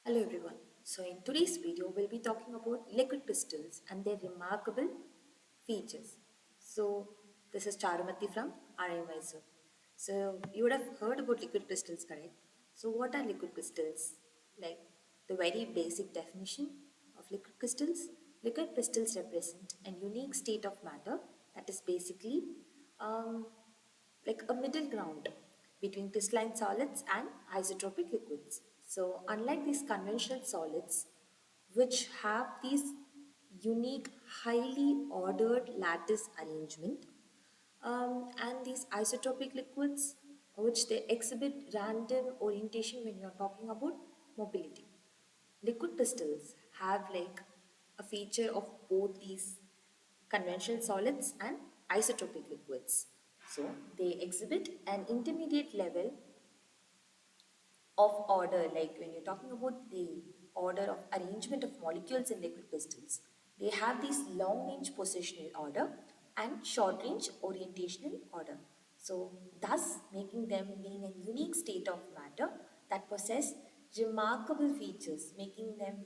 Hello everyone. So in today's video we'll be talking about liquid crystals and their remarkable features. So this is Charumati from RI Mysore. So you would have heard about liquid crystals, correct? So what are liquid crystals? Like the very basic definition of liquid crystals. Liquid crystals represent a unique state of matter that is basically um, like a middle ground between crystalline solids and isotropic liquids. So, unlike these conventional solids, which have these unique, highly ordered lattice arrangement, and these isotropic liquids, which they exhibit random orientation when you're talking about mobility. Liquid crystals have like a feature of both these conventional solids and isotropic liquids. So they exhibit an intermediate level of order, like when you're talking about the order of arrangement of molecules in liquid crystals, they have this long range positional order and short range orientational order. So thus making them being a unique state of matter that possess remarkable features, making them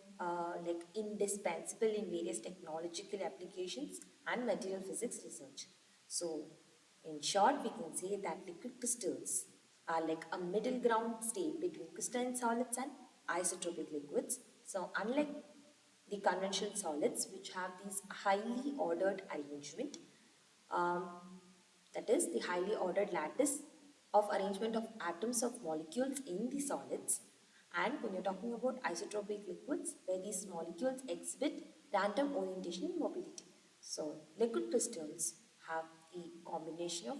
like indispensable in various technological applications and material physics research. So in short, we can say that liquid crystals are like a middle ground state between crystalline solids and isotropic liquids. So unlike the conventional solids, which have these highly ordered arrangement, um, that is the highly ordered lattice of arrangement of atoms of molecules in the solids, and when you're talking about isotropic liquids where these molecules exhibit random orientation and mobility. So liquid crystals have the combination of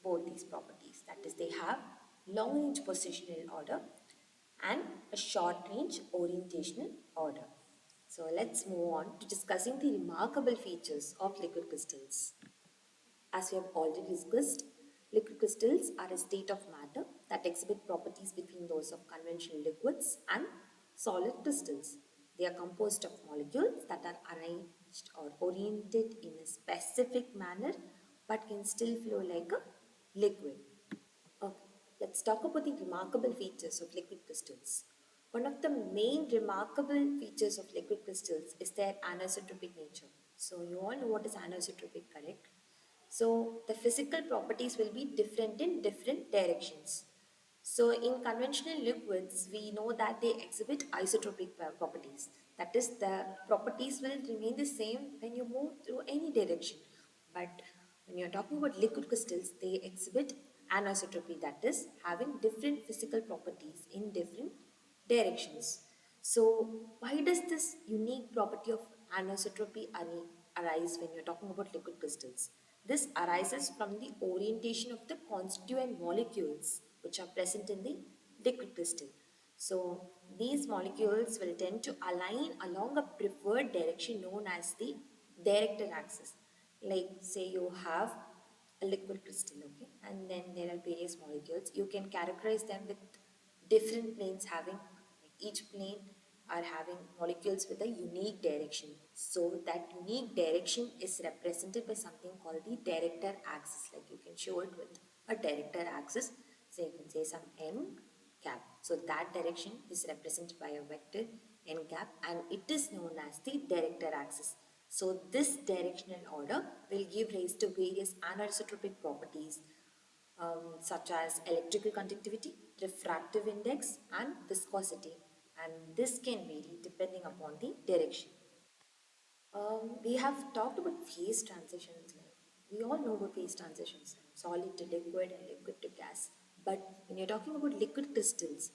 both these properties, that is they have long range positional order and a short range orientational order. So let's move on to discussing the remarkable features of liquid crystals. As we have already discussed, liquid crystals are a state of matter that exhibit properties between those of conventional liquids and solid crystals. They are composed of molecules that are arranged or oriented in a specific manner but can still flow like a liquid. Okay, let's talk about the remarkable features of liquid crystals. One of the main remarkable features of liquid crystals is their anisotropic nature. So you all know what is anisotropic, correct? So the physical properties will be different in different directions. So in conventional liquids, we know that they exhibit isotropic properties. That is, the properties will remain the same when you move through any direction. But when you're talking about liquid crystals, they exhibit anisotropy, that is, having different physical properties in different directions. So why does this unique property of anisotropy arise when you're talking about liquid crystals? This arises from the orientation of the constituent molecules which are present in the liquid crystal. So these molecules will tend to align along a preferred direction known as the director axis. Like say you have a liquid crystal, okay, and then there are various molecules. You can characterize them with different planes having, like each plane are having molecules with a unique direction. So that unique direction is represented by something called the director axis. Like you can show it with a director axis. So you can say some n cap. So that direction is represented by a vector n cap and it is known as the director axis. So this directional order will give rise to various anisotropic properties such as electrical conductivity, refractive index and viscosity, and this can vary depending upon the direction. We have talked about phase transitions. Like we all know about phase transitions, solid to liquid and liquid to gas. But when you're talking about liquid crystals,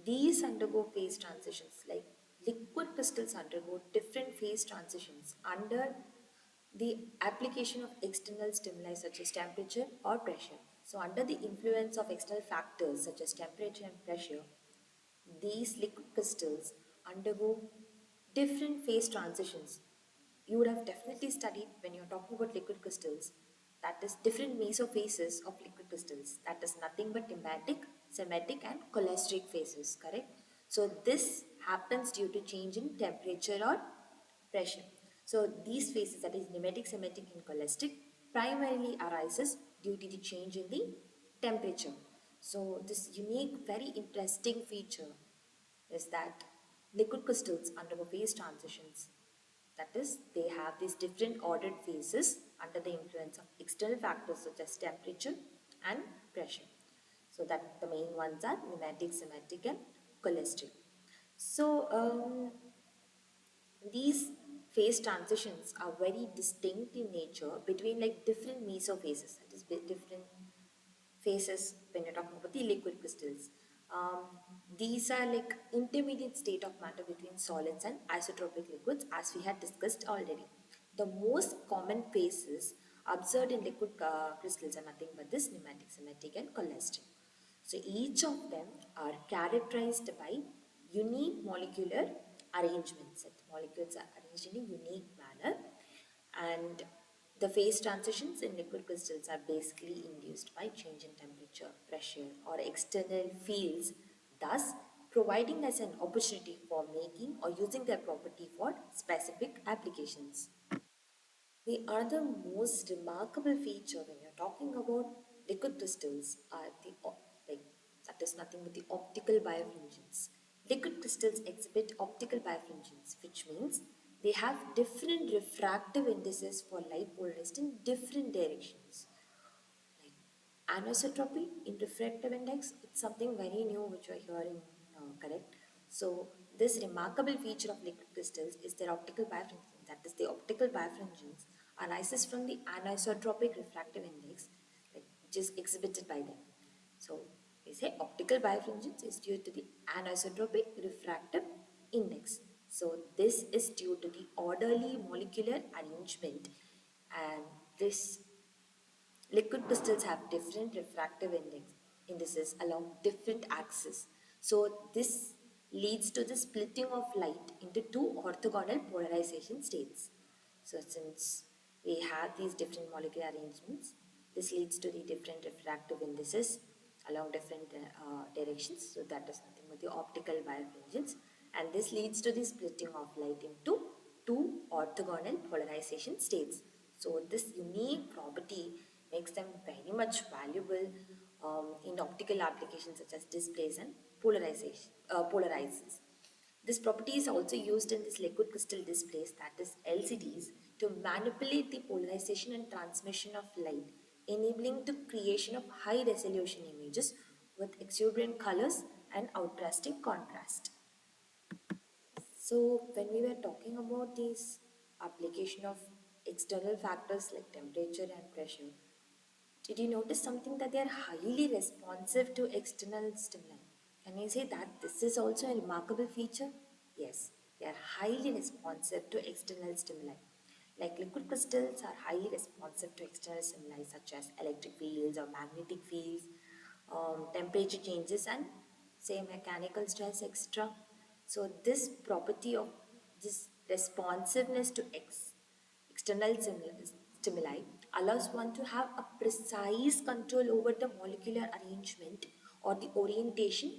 these undergo phase transitions. Like liquid crystals undergo different phase transitions under the application of external stimuli such as temperature or pressure. So under the influence of external factors such as temperature and pressure, these liquid crystals undergo different phase transitions. You would have definitely studied when you're talking about liquid crystals, that is different mesophases of liquid crystals. That is nothing but nematic, semitic and cholesteric phases, correct? So this happens due to change in temperature or pressure. So these phases, that is nematic, semitic and cholesteric, primarily arises due to the change in the temperature. So this unique, very interesting feature is that liquid crystals undergo phase transitions. That is, they have these different ordered phases under the influence of external factors such as temperature and pressure. So that the main ones are pneumatic, symmetric and cholesterol. So these phase transitions are very distinct in nature between like different mesophases, that is different phases when you're talking about the liquid crystals. Um, these are like intermediate state of matter between solids and isotropic liquids as we had discussed already. The most common phases observed in liquid crystals are nothing but this pneumatic, symmetric and cholesterol. So each of them are characterized by unique molecular arrangements. That molecules are arranged in a unique manner, and the phase transitions in liquid crystals are basically induced by change in temperature, pressure or external fields, thus providing us an opportunity for making or using their property for specific applications. The other most remarkable feature when you're talking about liquid crystals are like that is nothing but the optical birefringence. Liquid crystals exhibit optical birefringence, which means they have different refractive indices for light polarized in different directions. Like anisotropy in refractive index, it's something very new which we're hearing now, correct? So this remarkable feature of liquid crystals is their optical birefringence. That is, the optical birefringence arises from the anisotropic refractive index, like, which is exhibited by them. So we say optical birefringence is due to the anisotropic refractive index. So this is due to the orderly molecular arrangement, and this liquid crystals have different indices along different axes. So this leads to the splitting of light into two orthogonal polarization states. So since we have these different molecular arrangements, this leads to the different refractive indices along different directions. So that is nothing but the optical birefringence, and this leads to the splitting of light into two orthogonal polarization states. So this unique property makes them very much valuable in optical applications such as displays and polarizers. This property is also used in this liquid crystal displays, that is LCDs, to manipulate the polarization and transmission of light, enabling the creation of high resolution images with exuberant colors and outstanding contrast. So when we were talking about this application of external factors like temperature and pressure, did you notice something that they are highly responsive to external stimuli? Can you say that this is also a remarkable feature? Yes, they are highly responsive to external stimuli. Like liquid crystals are highly responsive to external stimuli such as electric fields or magnetic fields, temperature changes, and say mechanical stress, etc. So this property of this responsiveness to external stimuli allows one to have a precise control over the molecular arrangement or the orientation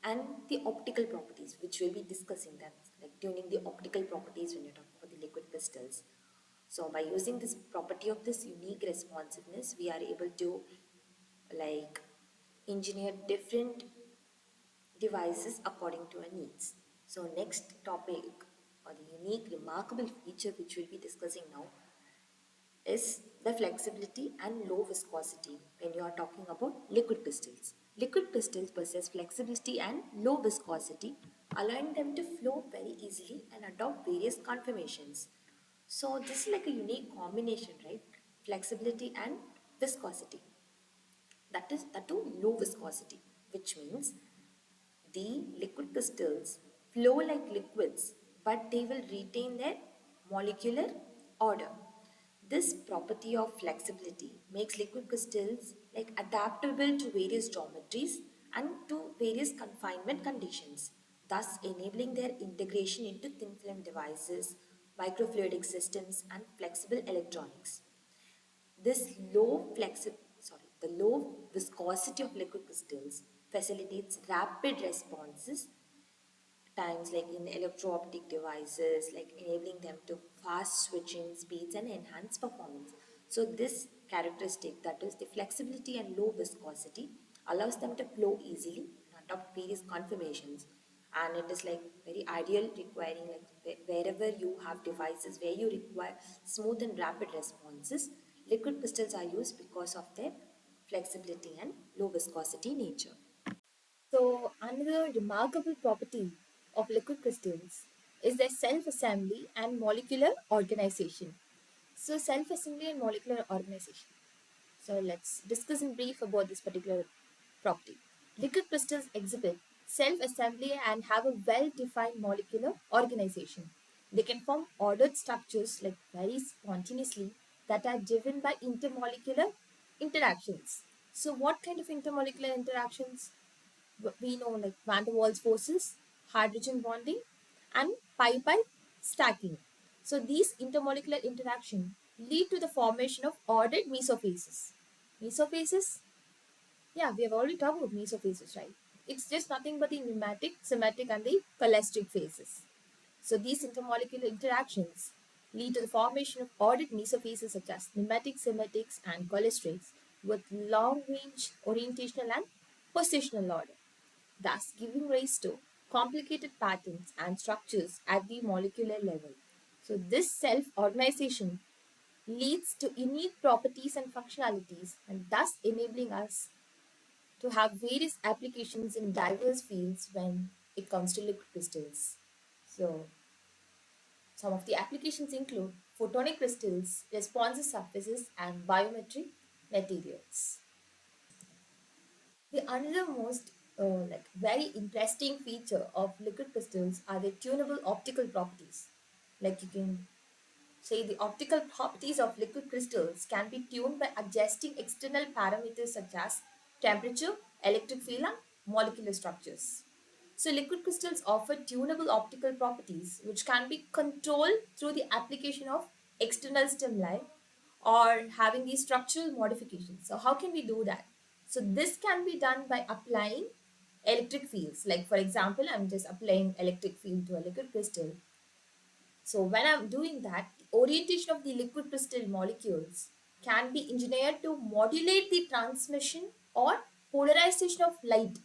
and the optical properties, which we'll be discussing, that like tuning the optical properties when you're talking about the liquid crystals. So by using this property of this unique responsiveness, we are able to like engineer different devices according to our needs. So next topic, or the unique remarkable feature which we'll be discussing now, is the flexibility and low viscosity when you are talking about liquid crystals. Liquid crystals possess flexibility and low viscosity, allowing them to flow very easily and adopt various conformations. So this is like a unique combination, right? Flexibility and viscosity. That is that too low viscosity, which means the liquid crystals flow like liquids, but they will retain their molecular order. This property of flexibility makes liquid crystals like adaptable to various geometries and to various confinement conditions, thus enabling their integration into thin film devices, microfluidic systems, and flexible electronics. This the low viscosity of liquid crystals facilitates rapid responses times like in electro-optic devices, like enabling them to fast switching speeds and enhance performance. So this characteristic, that is the flexibility and low viscosity, allows them to flow easily and adopt various conformations, and it is like very ideal, requiring like wherever you have devices where you require smooth and rapid responses. Liquid crystals are used because of their flexibility and low viscosity nature. So, another remarkable property of liquid crystals is their self assembly and molecular organization. So, self assembly and molecular organization. So, let's discuss in brief about this particular property. Liquid crystals exhibit self assembly and have a well defined molecular organization. They can form ordered structures like very spontaneously that are driven by intermolecular interactions. So, what kind of intermolecular interactions? We know like van der Waals forces, hydrogen bonding, and pi-pi stacking. So these intermolecular interactions lead to the formation of ordered mesophases. Mesophases, yeah, we have already talked about mesophases, right? It's just nothing but the pneumatic, symmetric, and the cholesterol phases. So these intermolecular interactions lead to the formation of ordered mesophases such as pneumatic, symmetrics, and cholestrates with long-range orientational and positional order, thus giving rise to complicated patterns and structures at the molecular level. So, this self organization leads to unique properties and functionalities, and thus enabling us to have various applications in diverse fields when it comes to liquid crystals. So, some of the applications include photonic crystals, responsive surfaces, and biometric materials. The another most like very interesting feature of liquid crystals are their tunable optical properties. Like you can say the optical properties of liquid crystals can be tuned by adjusting external parameters such as temperature, electric field, and molecular structures. So liquid crystals offer tunable optical properties which can be controlled through the application of external stimuli or having these structural modifications. So how can we do that? So this can be done by applying electric fields. Like for example, I'm just applying electric field to a liquid crystal. So when I'm doing that, the orientation of the liquid crystal molecules can be engineered to modulate the transmission or polarization of light,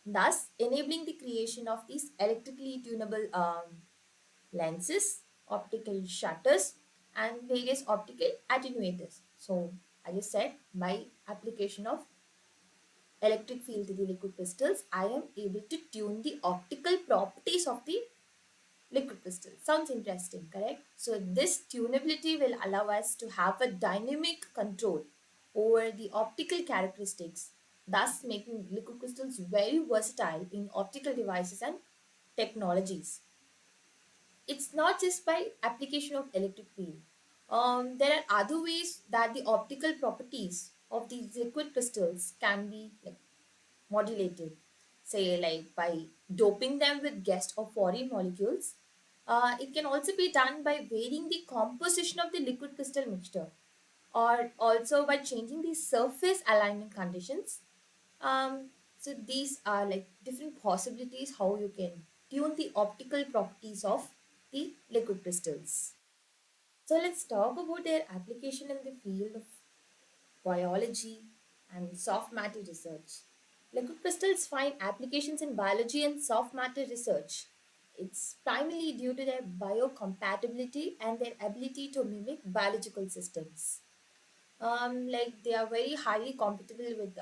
thus enabling the creation of these electrically tunable lenses, optical shutters, and various optical attenuators. So I just said by application of electric field to the liquid crystals, I am able to tune the optical properties of the liquid crystal. Sounds interesting, correct? So this tunability will allow us to have a dynamic control over the optical characteristics, thus making liquid crystals very versatile in optical devices and technologies. It's not just by application of electric field. There are other ways that the optical properties of these liquid crystals can be like modulated, say like by doping them with guest or foreign molecules. It can also be done by varying the composition of the liquid crystal mixture or also by changing the surface alignment conditions. So these are like different possibilities how you can tune the optical properties of the liquid crystals. So let's talk about their application in the field of biology, and soft matter research. Liquid crystals find applications in biology and soft matter research. It's primarily due to their biocompatibility and their ability to mimic biological systems. Like they are very highly compatible with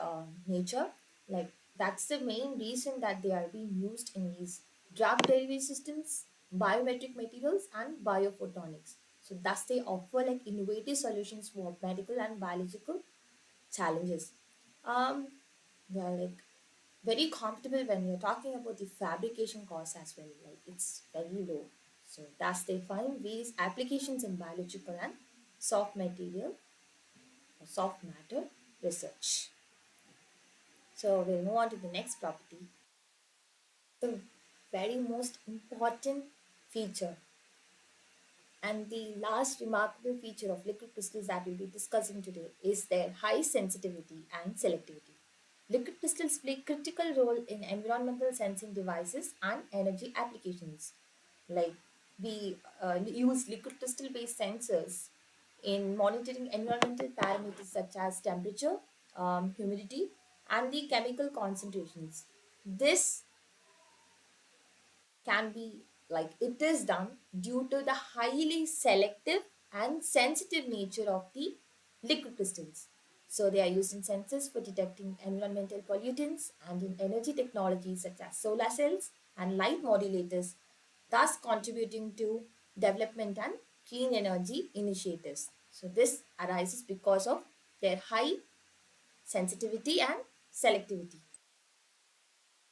nature. Like that's the main reason that they are being used in these drug delivery systems, biometric materials, and biophotonics. So thus they offer like innovative solutions for medical and biological challenges. Um, they are like very comfortable when you're talking about the fabrication cost as well. Like it's very low. So thus they find various applications in biological and soft material or soft matter research. So we'll move on to the next property. The very most important feature and the last remarkable feature of liquid crystals that we'll be discussing today is their high sensitivity and selectivity. Liquid crystals play critical role in environmental sensing devices and energy applications. Like we use liquid crystal based sensors in monitoring environmental parameters such as temperature, humidity, and the chemical concentrations. This can be like it is done due to the highly selective and sensitive nature of the liquid crystals. So they are used in sensors for detecting environmental pollutants and in energy technologies such as solar cells and light modulators, thus contributing to development and clean energy initiatives. So this arises because of their high sensitivity and selectivity.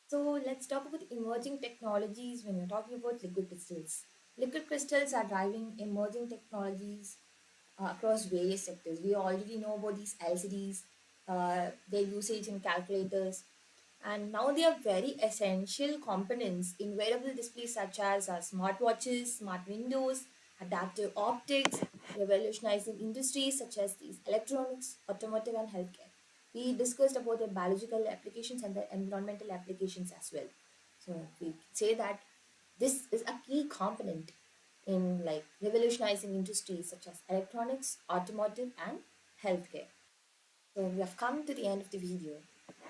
So let's talk about emerging technologies when you're talking about liquid crystals. Liquid crystals are driving emerging technologies across various sectors. We already know about these LCDs, their usage in calculators, and now they are very essential components in wearable displays such as smartwatches, smart windows, adaptive optics, revolutionizing industries such as these electronics, automotive, and healthcare. We discussed about the biological applications and the environmental applications as well. So we say that this is a key component in like revolutionizing industries such as electronics, automotive, and healthcare. So we have come to the end of the video.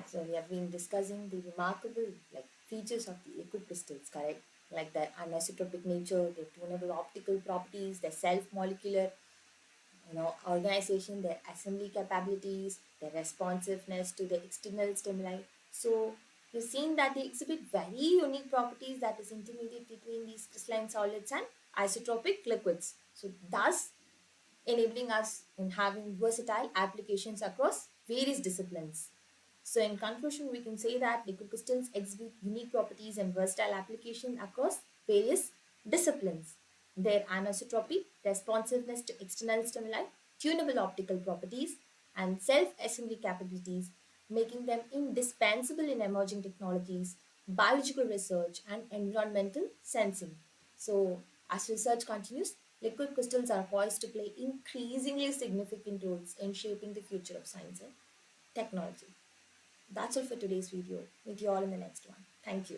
So we have been discussing the remarkable like features of the liquid crystals, correct? Like their anisotropic nature, their tunable optical properties, their self-molecular organization, their assembly capabilities, their responsiveness to the external stimuli. So we've seen that they exhibit very unique properties that is intermediate between these crystalline solids and isotropic liquids. So thus enabling us in having versatile applications across various disciplines. So in conclusion, we can say that liquid crystals exhibit unique properties and versatile application across various disciplines. Their anisotropy, responsiveness to external stimuli, tunable optical properties, and self-assembly capabilities, making them indispensable in emerging technologies, biological research, and environmental sensing. So, as research continues, liquid crystals are poised to play increasingly significant roles in shaping the future of science and technology. That's all for today's video. Meet you all in the next one. Thank you.